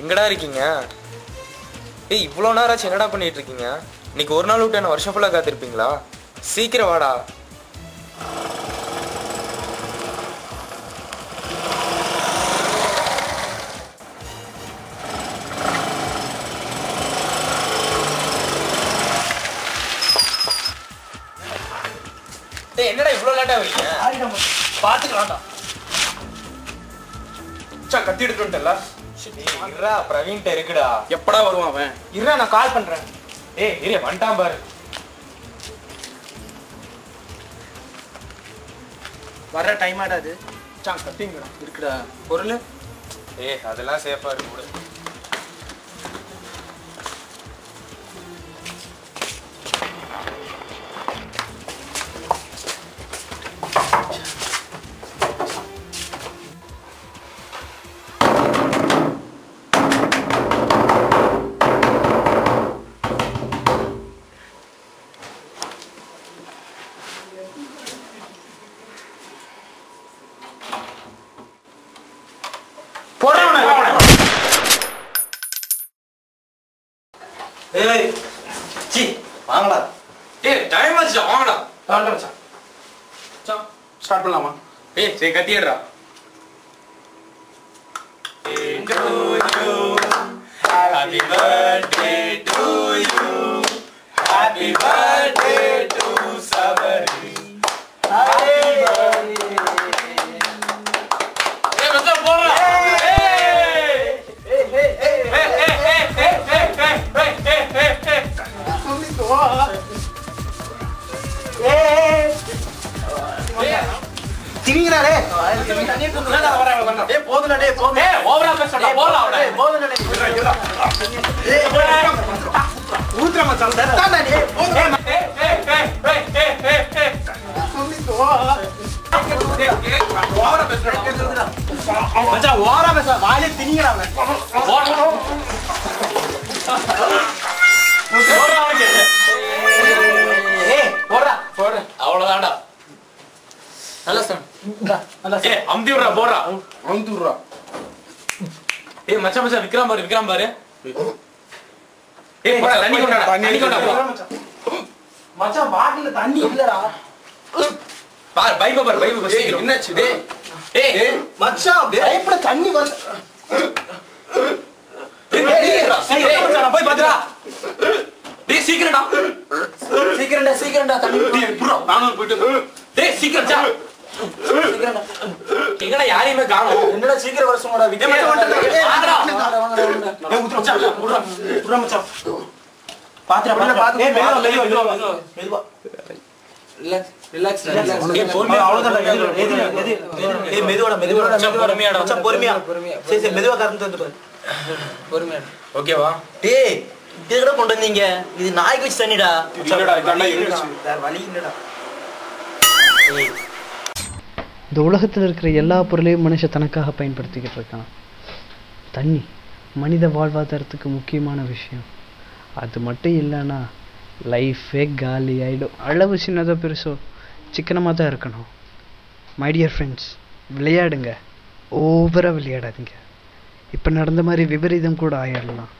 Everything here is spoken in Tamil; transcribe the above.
எங்கடா இருக்கீங்க? ஏய் இவ்வளோ நேரம் ஆச்சு, என்னடா பண்ணிட்டு இருக்கீங்க? இன்னைக்கு ஒரு நாள் விட்டு என்ன வருஷம் ஃபுல்லாக காத்திருப்பீங்களா? சீக்கிரம் வாடா. டேய் என்னடா இவ்வளோ லேட்டாக வரீங்க? பார்த்துக்கலாம்டா. கத்தி எடுத்துட்டல இருடா, பிரவீன்ட்ட இருக்குடா. எப்படா வருவான் அவன்? இருடா நான் கால் பண்றேன். ஏய் இரு, வந்துட்டான் பாரு. வர டைம் ஆடாது. கத்திங்கடா இருக்குடா பொருள். ஏய் அதெல்லாம் சேஃபா இருக்கு கூட. ஏய் சி வாங்கடா. ஏய் டைம் ஆச்சு, வாங்கடா. வாங்கடா மச்சான். மச்சான் ஸ்டார்ட் பண்ணலாமா? ஏய் சரி கத்திடுறா. Happy birthday to you. Happy birthday to Sabari. Happy birthday. ஏய் மச்சான் போடா. திமிங்கறானே. தண்ணி குடுங்கடா வரேன். டேய் போதுடா டேய் போடு. ஏய் ஓவரா பேசடா, போடா அவளே. டேய் போதுடா டேய். ஏய் ஊத்ற மச்சான். தாடா டேய். ஓவரா பேசடா. மச்சான் ஓவரா பேச வாயில திமிங்கறா அவன். போடா. போடா அவனுக்கு. ஏய் போடா போடு. அவ்வளவுதான்டா. நல்லா சொன்ன. நல்லா ஏய் அம்தி விடுறா, போடா. அவுந்துறா. ஏய் மச்சான் மச்சான் விக்ரம் பாரு, விக்ரம் பாரு. ஏய் போடா, தண்ணி கொண்டா. தண்ணி கொண்டா போ. மச்சான் பாட்டில தண்ணி இல்லடா. பாரு பைப் பாரு, பைப் பாரு. சீக்கிரம். என்னாச்சு டேய்? ஏய் மச்சான் பைப்ல தண்ணி வரல. சீக்கிரம் போய் பாத்துடா. டேய் சீக்கிரம்டா. சீக்கிரம்டா தண்ணி டேய் புறா, நானும் போயிட்டு. டேய் சீக்கிரம் சா. சீக்கிரம்டா. எங்கடா யாரையுமே காணோம். என்னடா சீக்கிரம் வர சொன்னடா. ஏய் மச்சான் வந்துடா. வாடா. ஏய் உத்ர மச்சான். உத்ர மச்சான். பாத்துடா பாத்து. ஏய் மெதுவா. ரிலாக்ஸ். ஏய் பொறுமையா. அவ்வளவுதான். எது. ஏய் மெதுவாடா. மச்சான் பொறுமையாடா. மச்சான் பொறுமையா. சரி மெதுவா கறந்து வந்து பாரு. பொறுமையா. ஓகேவா? டேய் இது கூட கொண்டு வந்தீங்க. இது நாய்க்கு வச்சு தண்ணிடா. இல்லடா இதெல்லாம் இருந்துச்சு. வேற வழி இல்லடா. இந்த உலகத்தில் இருக்கிற எல்லா பொருளையும் மனுஷன் தனக்காக பயன்படுத்திக்கிட்டு இருக்கான். தண்ணி மனித வாழ்வாதாரத்துக்கு முக்கியமான விஷயம். அது மட்டும் இல்லைன்னா லைஃபே காலி ஆகிடும். அளவு சின்னதோ பெருசோ சிக்கனமாக தான் இருக்கணும். மை டியர் ஃப்ரெண்ட்ஸ், விளையாடுங்க, ஓவராக விளையாடாதீங்க. இப்போ நடந்த மாதிரி விபரீதம் கூட ஆயிடலாம்.